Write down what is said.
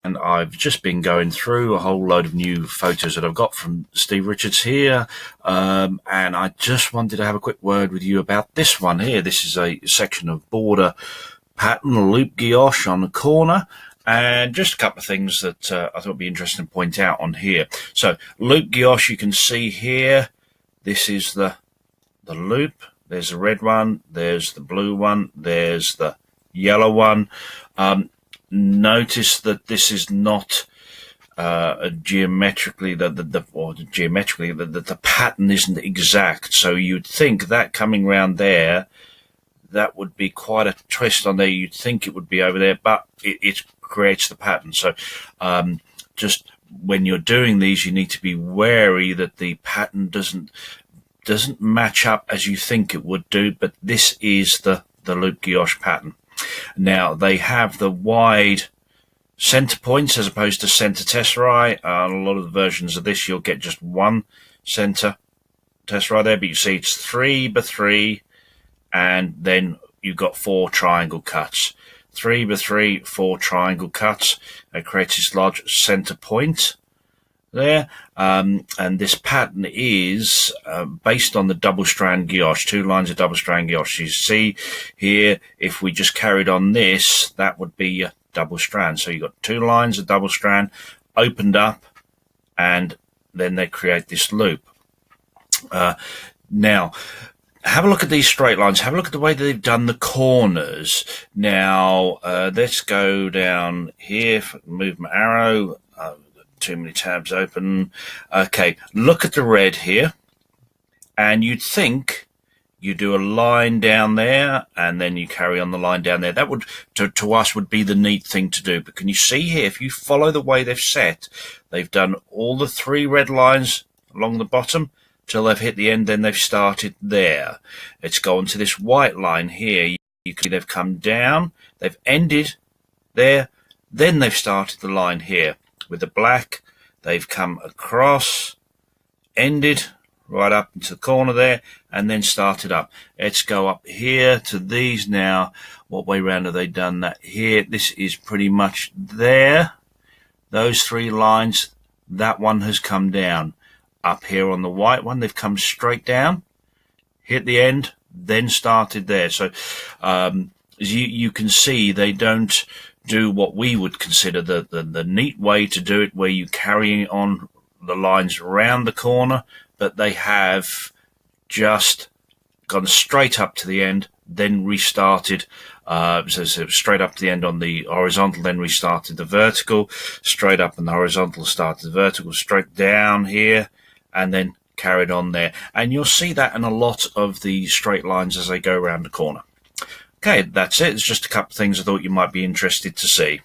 And I've just been going through a whole load of new photos that I've got from Steve Richards here, and I just wanted to have a quick word with you about this one here. This is a section of border pattern, loop guilloche on the corner, and just a couple of things that I thought would be interesting to point out on here. So loop guilloche, you can see here, this is the loop. There's the red one, there's the blue one, there's the yellow one. Notice that this is not geometrically the pattern isn't exact. So you'd think that coming round there, that would be quite a twist on there. You'd think it would be over there, but it creates the pattern. So just when you're doing these, you need to be wary that the pattern doesn't match up as you think it would do. But this is the loop guilloche pattern. Now, they have the wide center points as opposed to center tesserae. A lot of the versions of this, you'll get just one center tesserae there, but you see it's 3 by 3, and then you've got 4 triangle cuts. 3 by 3, 4 triangle cuts. That creates this large center point there, and this pattern is based on the double strand guilloche, 2 lines of double strand guilloche. You see here, if we just carried on this, that would be a double strand. So you've got 2 lines of double strand opened up, and then they create this loop. Now, have a look at these straight lines. Have a look at the way they've done the corners. Now, let's go down here, move my arrow. Too many tabs open. Okay, look at the red here, and you'd think you do a line down there, and then you carry on the line down there. That would, to us, would be the neat thing to do. But can you see here, if you follow the way they've set, they've done all the 3 red lines along the bottom till they've hit the end, then they've started there. Let's go on to this white line here. You can see they've come down, they've ended there, then they've started the line here. With the black, they've come across, ended right up into the corner there, and then started up. Let's go up here to these now. What way round have they done that here? This is pretty much there. Those 3 lines, that one has come down. Up here on the white one, they've come straight down, hit the end, then started there. So as you can see, they don't do what we would consider the neat way to do it, where you carry on the lines around the corner, but they have just gone straight up to the end, then restarted. So straight up to the end on the horizontal, then restarted the vertical, straight up on the horizontal, started the vertical, straight down here, and then carried on there. And you'll see that in a lot of the straight lines as they go around the corner. Okay, that's it. It's just a couple of things I thought you might be interested to see.